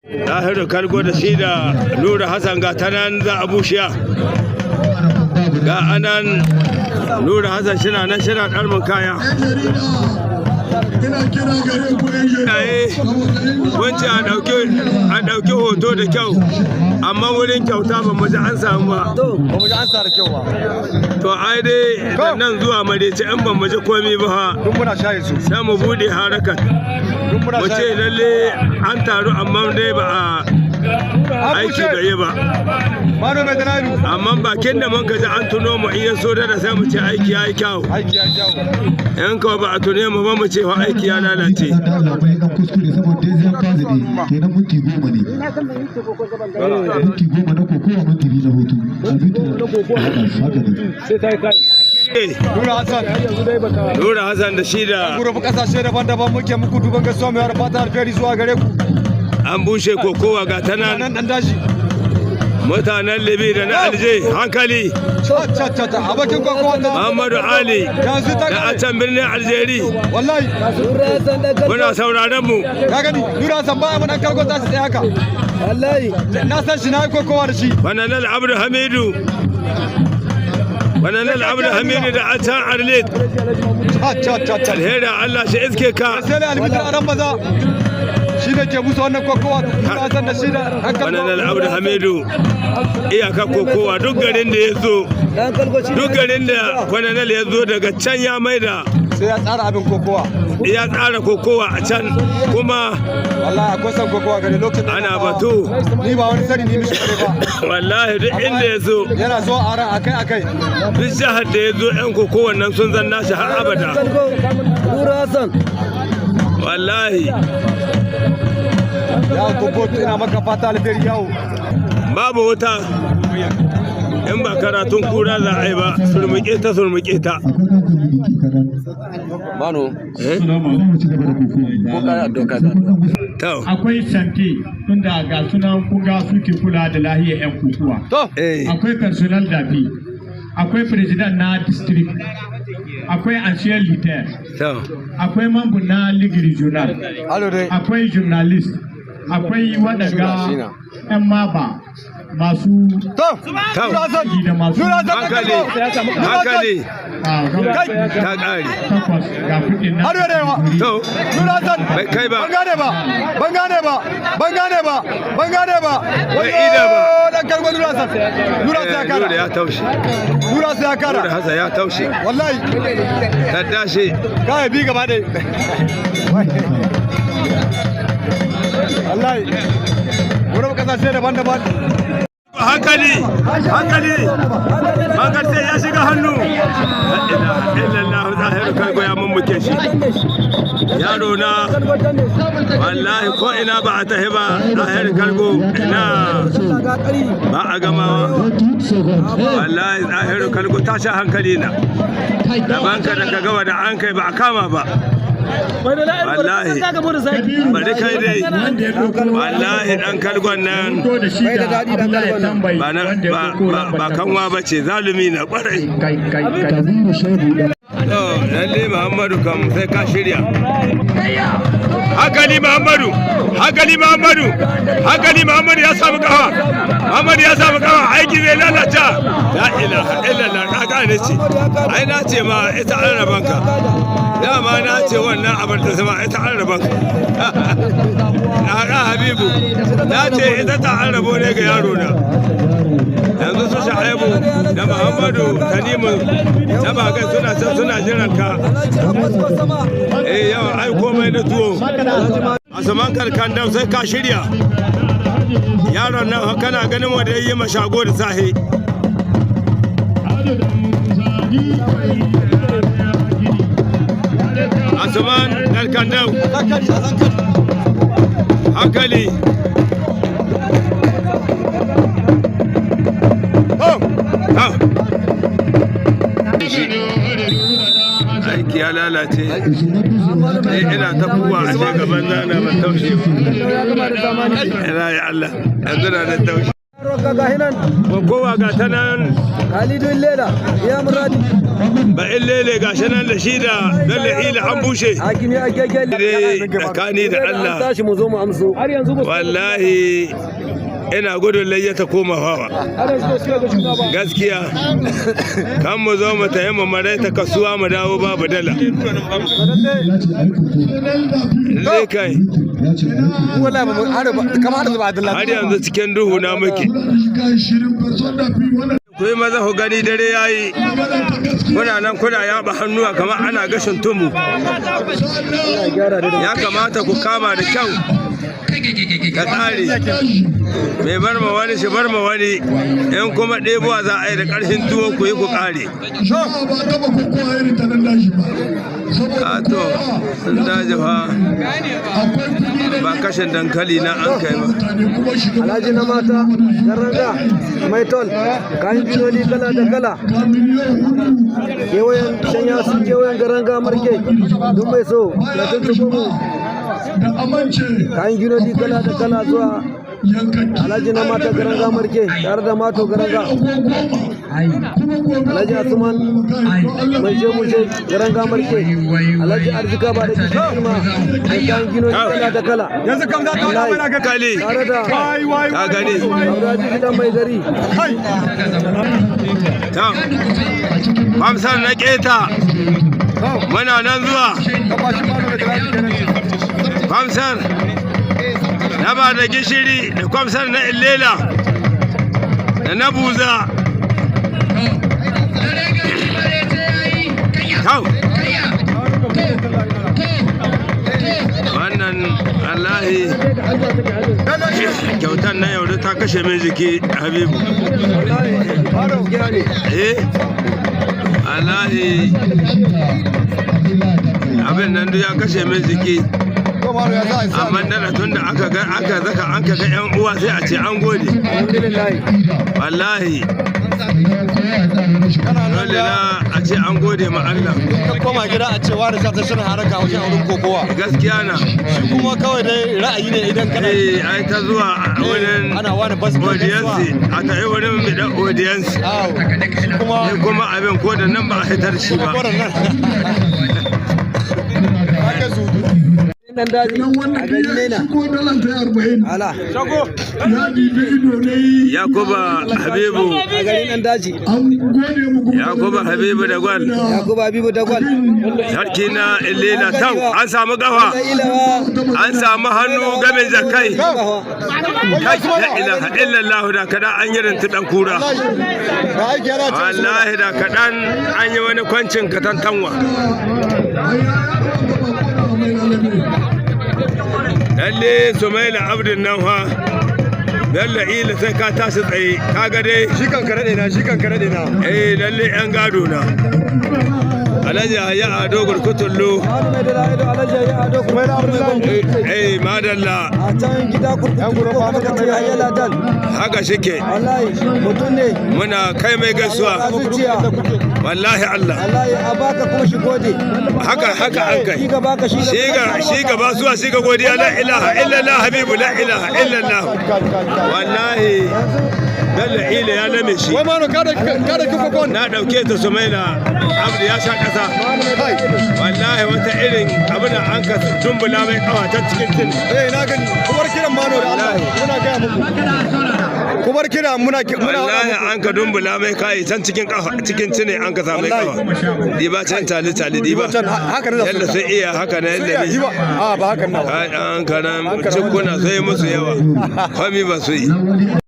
Tahiru Kalgo da shi da Nura Hassan ga ta nan za a bushiya. Ga anan Nura Hassan shina nan shina ɗarmin kaya. Wancan a ɗauki hoto da kyau, amma wurin kyauta ba mu ji an samu ba. Ba mu ji an sa da kyau ba. To ai dai nan zuwa marece in ban mu ji komi ba ha. Duk muna shayi su. Sai mu bude harakan. Mu ce lalle an taru amma dai ba a aiki da yi ba. Amma bakin da mun kaji an tuno mu iya so da sai mu ce aiki ya yi kyau. Aiki ya kyau. In kawai ba a tune mu ba mu ce wa aiki ya lalace. Nura Hassan da shi da Gurubu kasashe daban-daban muke muku duban gaisuwa mai fata alheri zuwa gare ku. An bushe kokowa ga tana Nan dan dashi. mutanen Libi da na Alje hankali. Abokin kokowa da Muhammadu Ali da a can birnin Aljeri. Wallahi. Muna sauraron mu. Ka gani Nura Hassan ba mu dan kalgo ta sai haka. Wallahi. Na san shi na kokowa da shi. Bananal Abdul Hamidu. Bananal Abdul Hamidu da a can Arlit. Alheri Allah shi iske ka. Sai albitar aran maza. Shi ne ke musu wannan kokowa san da shi da hankali. Bananal Abdul Hamidu iyaka kokowa duk garin da ya zo. Duk garin da Bananal ya zo daga can ya maida. Sai ya tsara abin kokowa. Ya tsara kokowa a can kuma wallahi akwai san kokowa gari lokacin ana batu. Ni ba wani sani ni mishi kare ba. Wallahi duk inda ya zo yana zo a ran akai. Duk jihar da ya zo yan kokowan nan sun zanna shi har abada. Wallahi. Ya kubutu ina maka fata alheri yau. Babu wuta in ba karatun kura za a yi ba surmuke ta. Mano. Akwai santi tunda ga sunan kunga suke kula da lahiyar 'yan kukuwa. Akwai personal dafi. Akwai president na district. Akwai ancien leader. Akwai mambu na league regional. Akwai journalist. Akwai wadaga 'yan maba masu da masu hankali ta ƙari takwas ga kudin na to bai kai ba ban gane ba bai ida ba dan kargo Nura ya kara ya taushe Nura ya kara Nura Hassan ya taushe wallahi ta dashe kai bi gaba dai wallahi wurin kasashe daban-daban hankali sai ya shiga hannu illallah zahiru kai goya mun muke shi yaro na wallahi ko ina ba a tahi ba zahiru kalgo ina ba a gamawa wallahi zahiru kalgo ta sha hankali na da banka da kagawa da an kai ba a kama ba wallahi bari kai dai wallahi dan kalgon nan ba kanwa ba ce zalumi na kwarai lalle Muhammadu kam sai ka shirya hakali Muhammadu ya samu kawa aiki zai lalata la ilaha illallah ka gane ce ai na ce ma ita an rabanka dama na ce wannan abar ta sama ita an rabanka na Habibu na ce ita ta an rabo ne ga yaro na yanzu su Shaibu da Muhammadu Tanimu da bagai suna jiran ka yawan ai komai da tuwo Asuman karkan dam sai ka shirya yaron nan kana ganin wanda yayi mashago da sahi Asuman karkan dam hankali aiki ya lalace ina ta kuwa a gaban zana ban taushe ba ina ya Allah yanzu na da taushe kowa ga ta nan Halidu Lela ya muradi ba illele ga shi nan da shi da Bello Ila an bushe hakimi a gegele tsakani da Allah tashi mu zo mu amso har yanzu wallahi ina gudun layyata koma hawa gaskiya kan mu zo mu tayi mu marai ta kasuwa mu dawo babu dala zai kai har yanzu cikin duhu na muke kuyi maza ku gani dare yayi kuna nan kuna yaba hannuwa kamar ana gashin tumu ya kamata ku kama da kyau ka tsari mai bar ma wani shi bar ma wani in kuma ɗebowa za a yi da ƙarfin tuwo ku yi ku ƙare a to sun daji fa ba kashin dankali na an kai ba alhaji na mata garanga mai tol kayan jinoli kala da kala kewayen shanya su kewayen garanga marke duk mai so ya tuntuɓo mu kayan jinoli kala da kala zuwa alhaji na mata garanga marke tare da mato garanga alhaji asuman mai shemushe garanga marke alhaji arzika ba da kishin girma mai kayan jinoli kala da kala yanzu kam za ta wani ga kali tare da ka gani abraji gidan mai gari famsar na keta muna nan zuwa famsar na ba da gishiri da kwamsar na illela da na buza wannan allahi kyautar na yau ta kashe min jiki habibu allahi abin nan duk ya kashe min jiki amma dana tun da aka zaka an ka ga yan uwa sai a ce an gode wallahi dole na a ce an gode ma Allah koma gida a ce wani za ta shirin haraka wajen auren kokowa gaskiya na shi kuma kawai dai ra'ayi ne idan kana ai ta zuwa wurin ana wani bas audience a ta yi wurin mai dan audience kuma abin ko da nan ba a hitar shi ba nan daji a gari ne na ala yakuba habibu a gari nan daji yakuba habibu da gwal yakuba habibu da gwal sarki na illela tau an samu kafa an samu hannu game zakai la ilaha illallah da kada an yi rintu dan kura wallahi da kadan an yi wani kwancin katantanwa lalle sumaila abdin nan fa Bello Ila sai ka tashi tsaye kaga dai shi kan kare na lalle yan gado na Alhaji ya ado gurkutullo madalla a can gida kurkutu haka shike mutum ne muna kai mai gaisuwa wallahi Allah a baka kuma shi gode haka an kai shi ga basuwa shi ga godiya la ilaha illallah habibu la ilaha illallah wallahi Bello Ila ya lame shi na dauke ta Sumaila Abdu ya sha kasa wallahi wata irin abin da an ka tumbula mai kawatan cikin tin na gani kuma kiran mano da Allah muna ga muku kuma kira muna wallahi an ka dumbula mai kai can cikin cine an ka samu kawa di ba can tali di ba yalla sai iya haka na yalla ne ba haka na an karan cikuna sai musu yawa kwami ba su yi